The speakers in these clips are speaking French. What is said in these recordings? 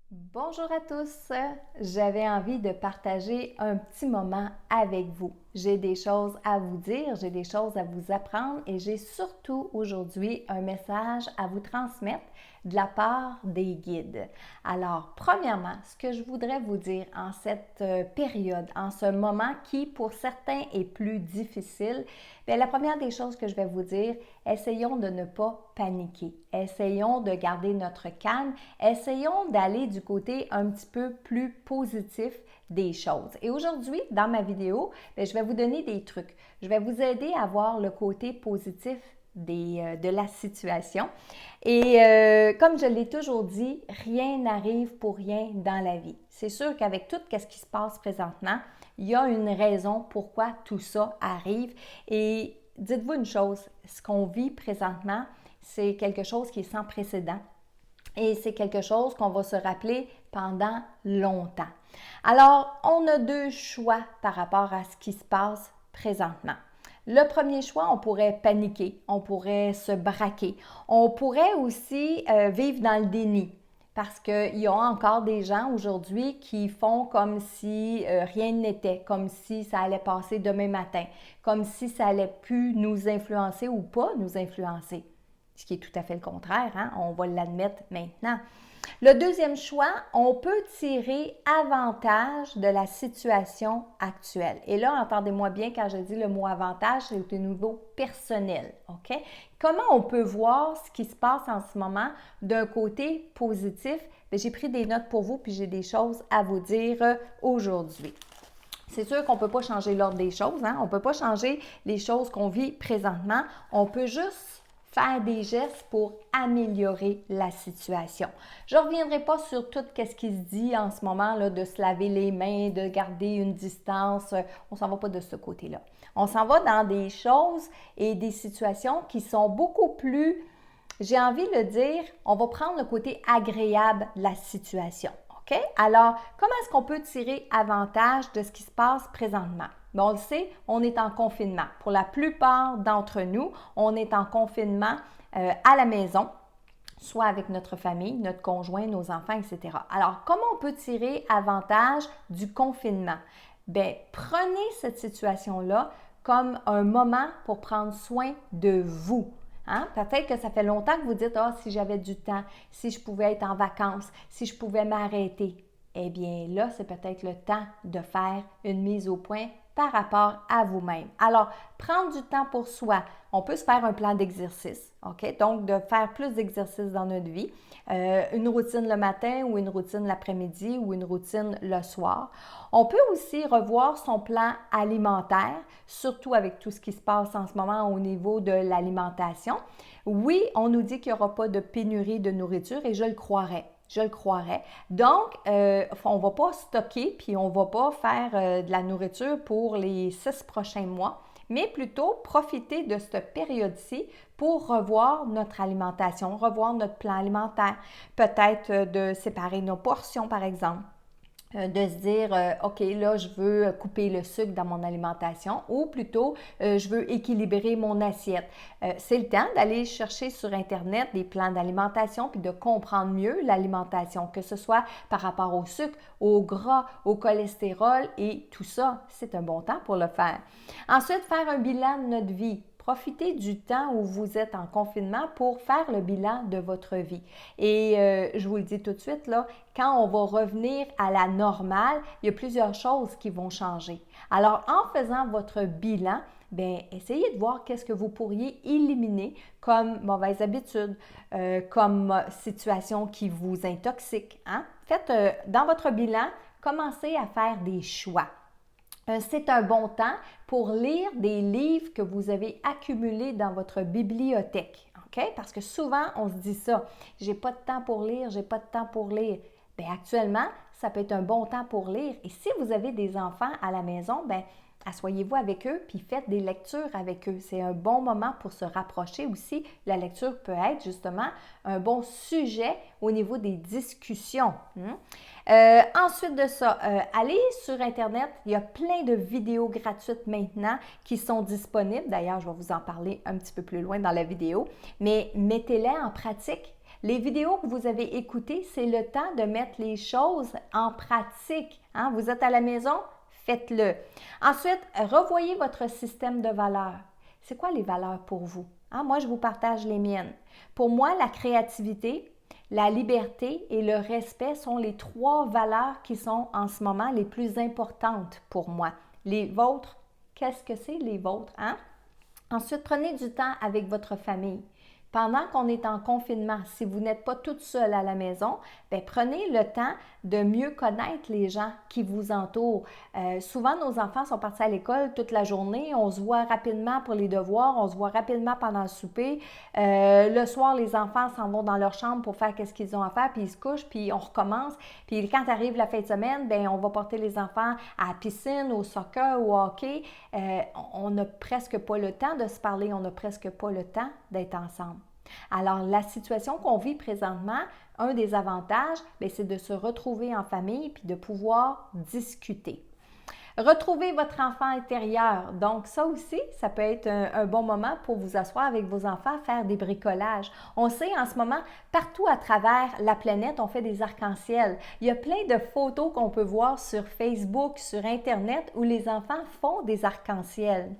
Bonjour à tous, j'avais envie de partager un petit moment avec vous. J'ai des choses à vous dire, j'ai des choses à vous apprendre et j'ai surtout aujourd'hui un message à vous transmettre de la part des guides. Alors, premièrement, ce que je voudrais vous dire en cette période, en ce moment qui pour certains est plus difficile, bien, la première des choses que je vais vous dire, essayons de ne pas paniquer. Essayons de garder notre calme. Essayons d'aller du côté un petit peu plus positif des choses. Et aujourd'hui, dans ma vidéo, je vais vous donner des trucs. Je vais vous aider à voir le côté positif de la situation. Et comme je l'ai toujours dit, rien n'arrive pour rien dans la vie. C'est sûr qu'avec tout ce qui se passe présentement, il y a une raison pourquoi tout ça arrive. Et dites-vous une chose, ce qu'on vit présentement, c'est quelque chose qui est sans précédent. Et c'est quelque chose qu'on va se rappeler pendant longtemps. Alors, on a deux choix par rapport à ce qui se passe présentement. Le premier choix, on pourrait paniquer, on pourrait se braquer, on pourrait aussi vivre dans le déni. Parce qu'il y a encore des gens aujourd'hui qui font comme si rien n'était, comme si ça allait passer demain matin, comme si ça allait plus nous influencer ou pas nous influencer. Ce qui est tout à fait le contraire, hein? On va l'admettre maintenant. Le deuxième choix, on peut tirer avantage de la situation actuelle. Et là, entendez-moi bien quand je dis le mot avantage, c'est au niveau personnel. OK? Comment on peut voir ce qui se passe en ce moment d'un côté positif? J'ai pris des notes pour vous puis j'ai des choses à vous dire aujourd'hui. C'est sûr qu'on ne peut pas changer l'ordre des choses, hein? On ne peut pas changer les choses qu'on vit présentement. On peut juste faire des gestes pour améliorer la situation. Je ne reviendrai pas sur tout ce qui se dit en ce moment, là, de se laver les mains, de garder une distance. On ne s'en va pas de ce côté-là. On s'en va dans des choses et des situations qui sont beaucoup plus, j'ai envie de le dire, on va prendre le côté agréable de la situation. OK? Alors, comment est-ce qu'on peut tirer avantage de ce qui se passe présentement? Bien, on le sait, on est en confinement. Pour la plupart d'entre nous, on est en confinement à la maison, soit avec notre famille, notre conjoint, nos enfants, etc. Alors, comment on peut tirer avantage du confinement? Bien, prenez cette situation-là comme un moment pour prendre soin de vous. Hein? Peut-être que ça fait longtemps que vous dites « Ah, si j'avais du temps, si je pouvais être en vacances, si je pouvais m'arrêter. » Eh bien, là, c'est peut-être le temps de faire une mise au point par rapport à vous-même. Alors, prendre du temps pour soi. On peut se faire un plan d'exercice, OK? Donc, de faire plus d'exercices dans notre vie. Une routine le matin ou une routine l'après-midi ou une routine le soir. On peut aussi revoir son plan alimentaire, surtout avec tout ce qui se passe en ce moment au niveau de l'alimentation. Oui, on nous dit qu'il n'y aura pas de pénurie de nourriture et je le croirais. Je le croirais. Donc, on ne va pas stocker puis on ne va pas faire de la nourriture pour les 6 prochains mois, mais plutôt profiter de cette période-ci pour revoir notre alimentation, revoir notre plan alimentaire. Peut-être de séparer nos portions, par exemple. De se dire, OK, là, je veux couper le sucre dans mon alimentation ou plutôt, je veux équilibrer mon assiette. C'est le temps d'aller chercher sur Internet des plans d'alimentation puis de comprendre mieux l'alimentation, que ce soit par rapport au sucre, au gras, au cholestérol et tout ça. C'est un bon temps pour le faire. Ensuite, faire un bilan de notre vie. Profitez du temps où vous êtes en confinement pour faire le bilan de votre vie. Et je vous le dis tout de suite, là, quand on va revenir à la normale, il y a plusieurs choses qui vont changer. Alors, en faisant votre bilan, bien, essayez de voir qu'est-ce que vous pourriez éliminer comme mauvaise habitude, comme situation qui vous intoxique. Hein? Faites dans votre bilan, commencez à faire des choix. C'est un bon temps pour lire des livres que vous avez accumulés dans votre bibliothèque. OK? Parce que souvent, on se dit ça. J'ai pas de temps pour lire, j'ai pas de temps pour lire. Bien, actuellement, ça peut être un bon temps pour lire. Et si vous avez des enfants à la maison, bien, asseyez-vous avec eux puis faites des lectures avec eux. C'est un bon moment pour se rapprocher aussi. La lecture peut être justement un bon sujet au niveau des discussions. Ensuite de ça, allez sur Internet. Il y a plein de vidéos gratuites maintenant qui sont disponibles. D'ailleurs, je vais vous en parler un petit peu plus loin dans la vidéo. Mais mettez-les en pratique. Les vidéos que vous avez écoutées, c'est le temps de mettre les choses en pratique. Hein? Vous êtes à la maison, faites-le. Ensuite, revoyez votre système de valeurs. C'est quoi les valeurs pour vous? Hein? Moi, je vous partage les miennes. Pour moi, la créativité, la liberté et le respect sont les 3 valeurs qui sont en ce moment les plus importantes pour moi. Les vôtres, qu'est-ce que c'est les vôtres? Hein? Ensuite, prenez du temps avec votre famille. Pendant qu'on est en confinement, si vous n'êtes pas toute seule à la maison, bien, prenez le temps de mieux connaître les gens qui vous entourent. Souvent, nos enfants sont partis à l'école toute la journée. On se voit rapidement pour les devoirs, on se voit rapidement pendant le souper. Le soir, les enfants s'en vont dans leur chambre pour faire ce qu'ils ont à faire, puis ils se couchent, puis on recommence. Puis quand arrive la fin de semaine, bien, on va porter les enfants à la piscine, au soccer, au hockey. On n'a presque pas le temps de se parler, on n'a presque pas le temps d'être ensemble. Alors, la situation qu'on vit présentement, un des avantages, c'est de se retrouver en famille puis de pouvoir discuter. Retrouvez votre enfant intérieur. Donc, ça aussi, ça peut être un bon moment pour vous asseoir avec vos enfants, faire des bricolages. On sait en ce moment, partout à travers la planète, on fait des arcs-en-ciel. Il y a plein de photos qu'on peut voir sur Facebook, sur Internet, où les enfants font des arcs-en-ciel.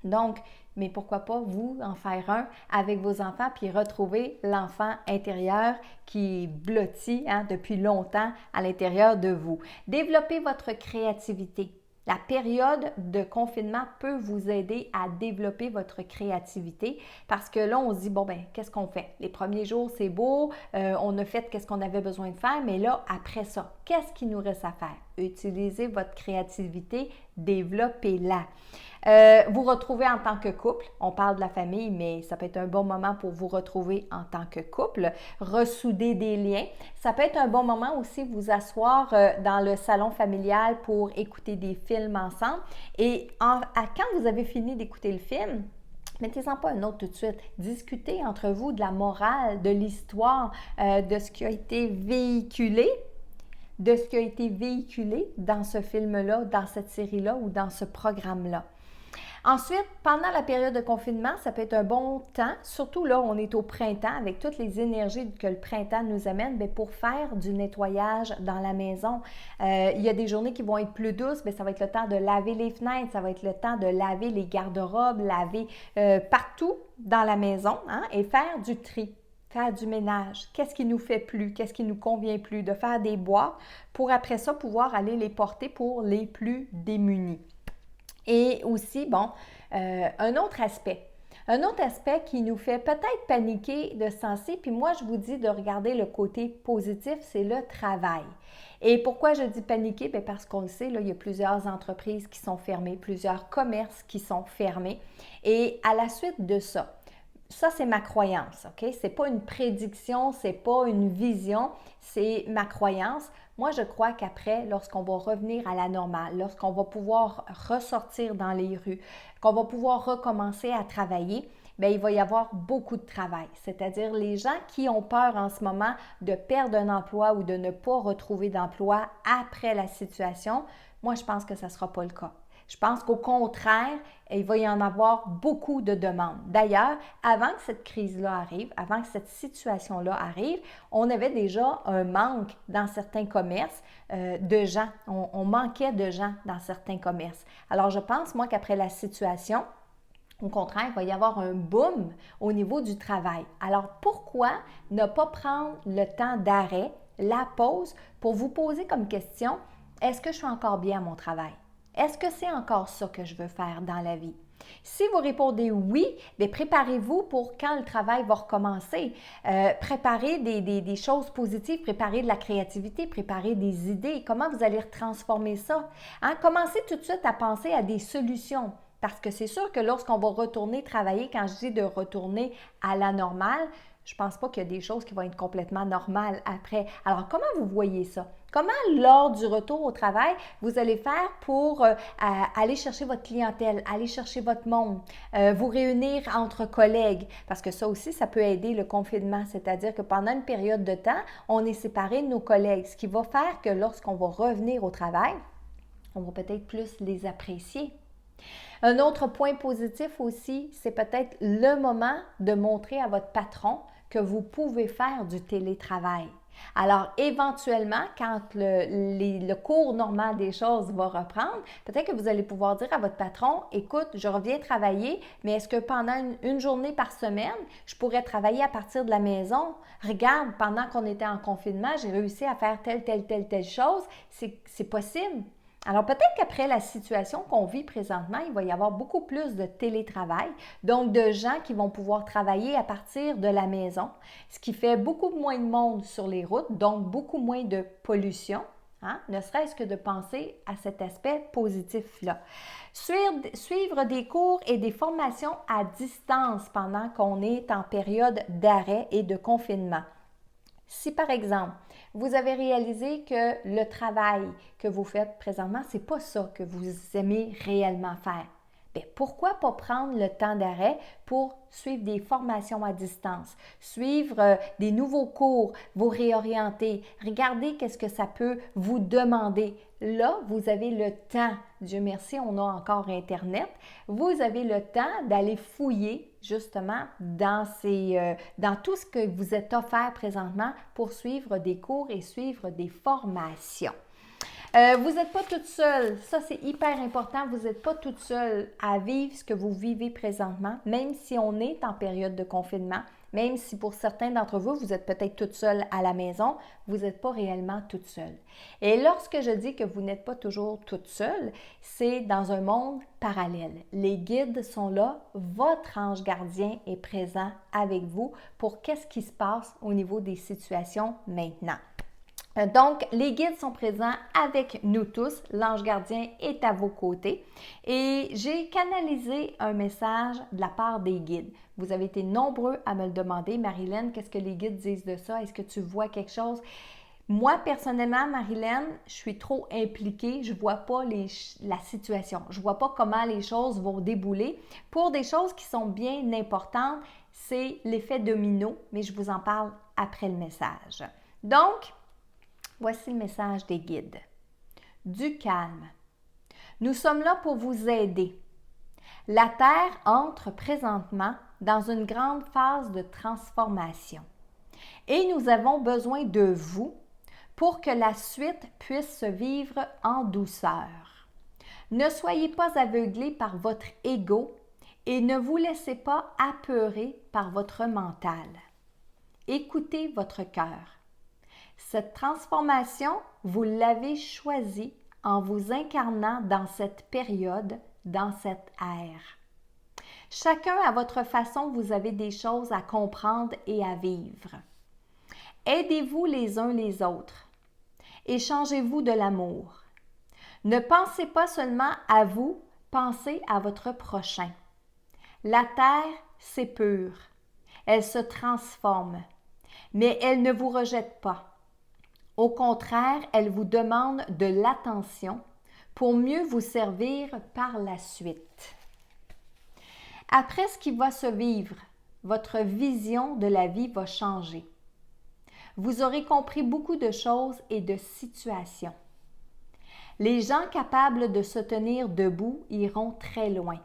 Donc, mais pourquoi pas vous en faire un avec vos enfants puis retrouver l'enfant intérieur qui est blotti depuis longtemps à l'intérieur de vous. Développez votre créativité. La période de confinement peut vous aider à développer votre créativité parce que là, on se dit, bon, ben qu'est-ce qu'on fait? Les premiers jours, c'est beau, on a fait ce qu'on avait besoin de faire, mais là, après ça, qu'est-ce qu'il nous reste à faire? Utilisez votre créativité, développez-la. Vous retrouvez en tant que couple, on parle de la famille, mais ça peut être un bon moment pour vous retrouver en tant que couple, ressouder des liens. Ça peut être un bon moment aussi vous asseoir dans le salon familial pour écouter des films ensemble. Et quand vous avez fini d'écouter le film, mettez-en pas un autre tout de suite. Discutez entre vous de la morale, de l'histoire, de ce qui a été véhiculé. Dans ce film-là, dans cette série-là ou dans ce programme-là. Ensuite, pendant la période de confinement, ça peut être un bon temps, surtout là, on est au printemps, avec toutes les énergies que le printemps nous amène, pour faire du nettoyage dans la maison. Il y a des journées qui vont être plus douces, ça va être le temps de laver les fenêtres, ça va être le temps de laver les garde-robes, laver partout dans la maison et faire du tri. Faire du ménage, qu'est-ce qui nous fait plus, qu'est-ce qui nous convient plus, de faire des boîtes pour après ça pouvoir aller les porter pour les plus démunis. Et aussi, un autre aspect qui nous fait peut-être paniquer de se sentir, puis moi je vous dis de regarder le côté positif, c'est le travail. Et pourquoi je dis paniquer? Parce qu'on le sait, là, il y a plusieurs entreprises qui sont fermées, plusieurs commerces qui sont fermés. Et à la suite de ça, c'est ma croyance, OK? C'est pas une prédiction, c'est pas une vision, c'est ma croyance. Moi, je crois qu'après, lorsqu'on va revenir à la normale, lorsqu'on va pouvoir ressortir dans les rues, qu'on va pouvoir recommencer à travailler, il va y avoir beaucoup de travail. C'est-à-dire les gens qui ont peur en ce moment de perdre un emploi ou de ne pas retrouver d'emploi après la situation, moi, je pense que ça ne sera pas le cas. Je pense qu'au contraire, il va y en avoir beaucoup de demandes. D'ailleurs, avant que cette crise-là arrive, avant que cette situation-là arrive, on avait déjà un manque dans certains commerces de gens. On manquait de gens dans certains commerces. Alors, je pense, moi, qu'après la situation, au contraire, il va y avoir un boom au niveau du travail. Alors, pourquoi ne pas prendre le temps d'arrêt, la pause, pour vous poser comme question, est-ce que je suis encore bien à mon travail? Est-ce que c'est encore ça que je veux faire dans la vie? Si vous répondez oui, préparez-vous pour quand le travail va recommencer. Préparez des choses positives, préparez de la créativité, préparez des idées. Comment vous allez transformer ça? Commencez tout de suite à penser à des solutions. Parce que c'est sûr que lorsqu'on va retourner travailler, quand je dis de retourner à la normale, je ne pense pas qu'il y a des choses qui vont être complètement normales après. Alors, comment vous voyez ça? Comment, lors du retour au travail, vous allez faire pour aller chercher votre clientèle, aller chercher votre monde, vous réunir entre collègues? Parce que ça aussi, ça peut aider le confinement. C'est-à-dire que pendant une période de temps, on est séparés de nos collègues, ce qui va faire que lorsqu'on va revenir au travail, on va peut-être plus les apprécier. Un autre point positif aussi, c'est peut-être le moment de montrer à votre patron que vous pouvez faire du télétravail. Alors, éventuellement, quand le cours normal des choses va reprendre, peut-être que vous allez pouvoir dire à votre patron, écoute, je reviens travailler, mais est-ce que pendant une journée par semaine, je pourrais travailler à partir de la maison? Regarde, pendant qu'on était en confinement, j'ai réussi à faire telle chose. C'est possible. Alors, peut-être qu'après la situation qu'on vit présentement, il va y avoir beaucoup plus de télétravail, donc de gens qui vont pouvoir travailler à partir de la maison, ce qui fait beaucoup moins de monde sur les routes, donc beaucoup moins de pollution, hein? Ne serait-ce que de penser à cet aspect positif-là. Suivre des cours et des formations à distance pendant qu'on est en période d'arrêt et de confinement. Si par exemple, vous avez réalisé que le travail que vous faites présentement, ce n'est pas ça que vous aimez réellement faire, bien, pourquoi pas prendre le temps d'arrêt pour suivre des formations à distance, suivre des nouveaux cours, vous réorienter, regarder qu'est-ce que ça peut vous demander. Là, vous avez le temps, Dieu merci, on a encore Internet, vous avez le temps d'aller fouiller justement dans tout ce que vous êtes offert présentement pour suivre des cours et suivre des formations. Vous n'êtes pas toute seule, ça c'est hyper important, vous n'êtes pas toute seule à vivre ce que vous vivez présentement, même si on est en période de confinement, même si pour certains d'entre vous, vous êtes peut-être toute seule à la maison, vous n'êtes pas réellement toute seule. Et lorsque je dis que vous n'êtes pas toujours toute seule, c'est dans un monde parallèle. Les guides sont là, votre ange gardien est présent avec vous pour qu'est-ce qui se passe au niveau des situations maintenant. Donc, les guides sont présents avec nous tous. L'ange gardien est à vos côtés. Et j'ai canalisé un message de la part des guides. Vous avez été nombreux à me le demander. Marilyn, qu'est-ce que les guides disent de ça? Est-ce que tu vois quelque chose? Moi, personnellement, Marilyn, je suis trop impliquée. Je ne vois pas la situation. Je ne vois pas comment les choses vont débouler. Pour des choses qui sont bien importantes, c'est l'effet domino, mais je vous en parle après le message. Donc, voici le message des guides. Du calme. Nous sommes là pour vous aider. La Terre entre présentement dans une grande phase de transformation et nous avons besoin de vous pour que la suite puisse se vivre en douceur. Ne soyez pas aveuglés par votre ego et ne vous laissez pas apeurer par votre mental. Écoutez votre cœur. Cette transformation, vous l'avez choisie en vous incarnant dans cette période, dans cette ère. Chacun à votre façon, vous avez des choses à comprendre et à vivre. Aidez-vous les uns les autres. Échangez-vous de l'amour. Ne pensez pas seulement à vous, pensez à votre prochain. La Terre, c'est pur. Elle se transforme, mais elle ne vous rejette pas. Au contraire, elle vous demande de l'attention pour mieux vous servir par la suite. Après ce qui va se vivre, votre vision de la vie va changer. Vous aurez compris beaucoup de choses et de situations. Les gens capables de se tenir debout iront très loin.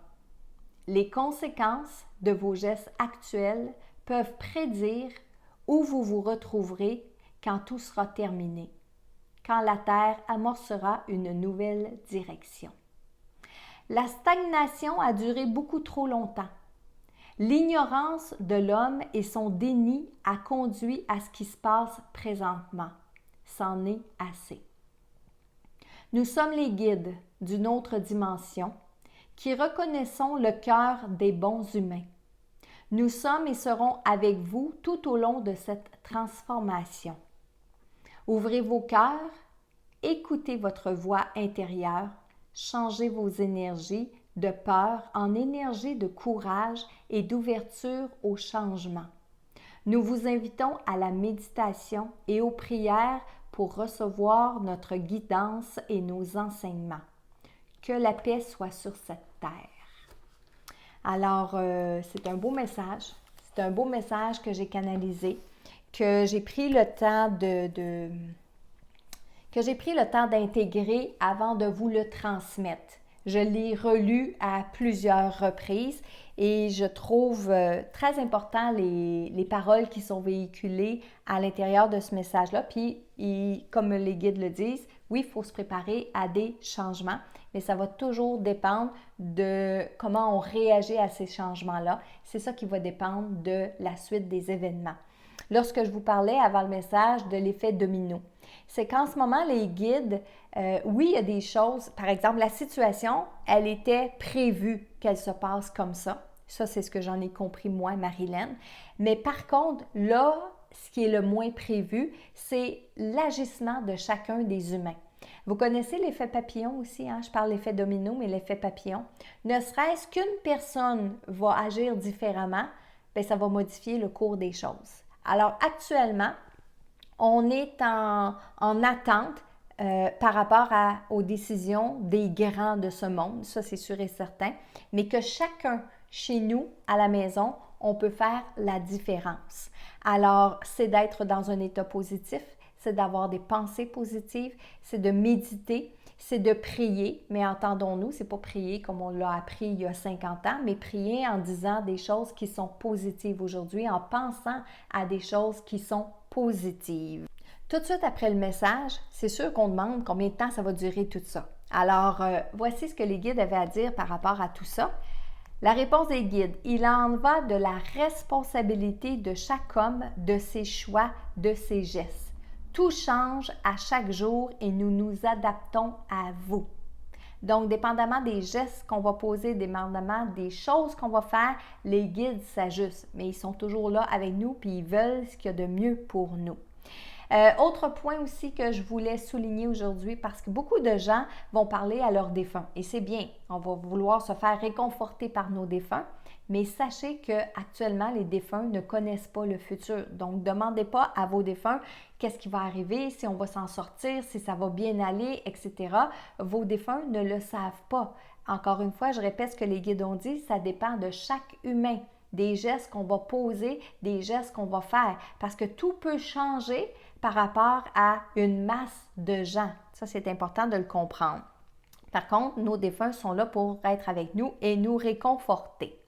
Les conséquences de vos gestes actuels peuvent prédire où vous vous retrouverez quand tout sera terminé, quand la Terre amorcera une nouvelle direction. La stagnation a duré beaucoup trop longtemps. L'ignorance de l'homme et son déni a conduit à ce qui se passe présentement. C'en est assez. Nous sommes les guides d'une autre dimension qui reconnaissons le cœur des bons humains. Nous sommes et serons avec vous tout au long de cette transformation. Ouvrez vos cœurs, écoutez votre voix intérieure, changez vos énergies de peur en énergie de courage et d'ouverture au changement. Nous vous invitons à la méditation et aux prières pour recevoir notre guidance et nos enseignements. Que la paix soit sur cette terre. Alors, c'est un beau message. C'est un beau message que j'ai canalisé, que j'ai pris le temps d'intégrer avant de vous le transmettre. Je l'ai relu à plusieurs reprises et je trouve très important les paroles qui sont véhiculées à l'intérieur de ce message-là. Puis, comme les guides le disent, oui, il faut se préparer à des changements, mais ça va toujours dépendre de comment on réagit à ces changements-là. C'est ça qui va dépendre de la suite des événements. Lorsque je vous parlais avant le message de l'effet domino, c'est qu'en ce moment, les guides, oui, il y a des choses, par exemple, la situation, elle était prévue qu'elle se passe comme ça. Ça, c'est ce que j'en ai compris, moi, Marilyn. Mais par contre, là, ce qui est le moins prévu, c'est l'agissement de chacun des humains. Vous connaissez l'effet papillon aussi, hein? Je parle l'effet domino, mais l'effet papillon. Ne serait-ce qu'une personne va agir différemment, bien, ça va modifier le cours des choses. Alors, actuellement, on est en attente par rapport aux décisions des grands de ce monde, ça c'est sûr et certain, mais que chacun chez nous, à la maison, on peut faire la différence. Alors, c'est d'être dans un état positif, c'est d'avoir des pensées positives, c'est de méditer, c'est de prier, mais entendons-nous, c'est pas prier comme on l'a appris il y a 50 ans, mais prier en disant des choses qui sont positives aujourd'hui, en pensant à des choses qui sont positives. Tout de suite après le message, c'est sûr qu'on demande combien de temps ça va durer tout ça. Alors, voici ce que les guides avaient à dire par rapport à tout ça. La réponse des guides, il en va de la responsabilité de chaque homme, de ses choix, de ses gestes. Tout change à chaque jour et nous nous adaptons à vous. Donc, dépendamment des gestes qu'on va poser, dépendamment des choses qu'on va faire, les guides s'ajustent, mais ils sont toujours là avec nous puis ils veulent ce qu'il y a de mieux pour nous. Autre point aussi que je voulais souligner aujourd'hui, parce que beaucoup de gens vont parler à leurs défunts et c'est bien, on va vouloir se faire réconforter par nos défunts, mais sachez qu'actuellement, les défunts ne connaissent pas le futur. Donc, ne demandez pas à vos défunts qu'est-ce qui va arriver, si on va s'en sortir, si ça va bien aller, etc. Vos défunts ne le savent pas. Encore une fois, je répète ce que les guides ont dit, ça dépend de chaque humain, des gestes qu'on va poser, des gestes qu'on va faire, parce que tout peut changer par rapport à une masse de gens. Ça, c'est important de le comprendre. Par contre, nos défunts sont là pour être avec nous et nous réconforter.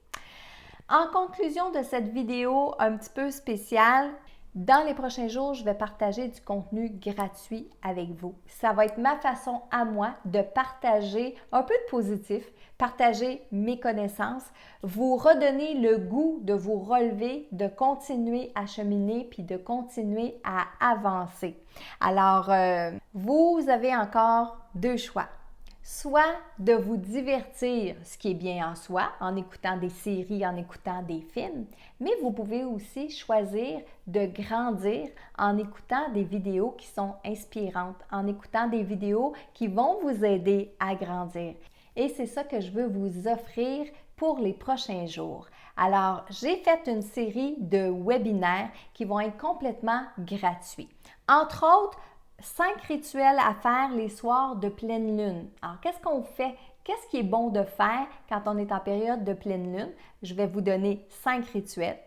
En conclusion de cette vidéo un petit peu spéciale, dans les prochains jours, je vais partager du contenu gratuit avec vous. Ça va être ma façon à moi de partager un peu de positif, partager mes connaissances, vous redonner le goût de vous relever, de continuer à cheminer puis de continuer à avancer. Alors, vous avez encore deux choix. Soit de vous divertir, ce qui est bien en soi, en écoutant des séries, en écoutant des films, mais vous pouvez aussi choisir de grandir en écoutant des vidéos qui sont inspirantes, en écoutant des vidéos qui vont vous aider à grandir. Et c'est ça que je veux vous offrir pour les prochains jours. Alors, j'ai fait une série de webinaires qui vont être complètement gratuits. Entre autres, 5 rituels à faire les soirs de pleine lune. Alors, qu'est-ce qu'on fait? Qu'est-ce qui est bon de faire quand on est en période de pleine lune? Je vais vous donner 5 rituels.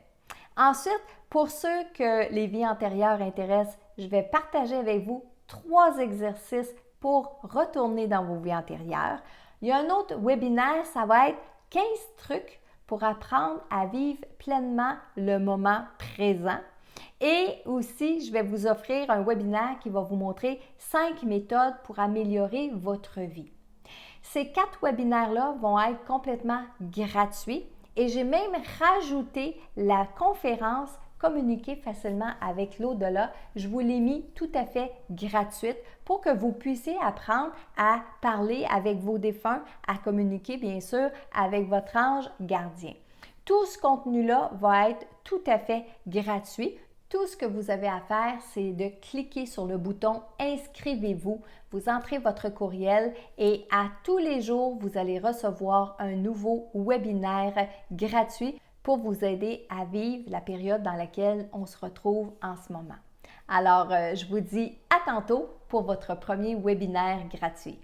Ensuite, pour ceux que les vies antérieures intéressent, je vais partager avec vous 3 exercices pour retourner dans vos vies antérieures. Il y a un autre webinaire, ça va être 15 trucs pour apprendre à vivre pleinement le moment présent. Et aussi, je vais vous offrir un webinaire qui va vous montrer 5 méthodes pour améliorer votre vie. Ces 4 webinaires-là vont être complètement gratuits et j'ai même rajouté la conférence Communiquer facilement avec l'au-delà. Je vous l'ai mis tout à fait gratuite pour que vous puissiez apprendre à parler avec vos défunts, à communiquer bien sûr avec votre ange gardien. Tout ce contenu-là va être tout à fait gratuit. Tout ce que vous avez à faire, c'est de cliquer sur le bouton « Inscrivez-vous ». Vous entrez votre courriel et à tous les jours, vous allez recevoir un nouveau webinaire gratuit pour vous aider à vivre la période dans laquelle on se retrouve en ce moment. Alors, je vous dis à tantôt pour votre premier webinaire gratuit.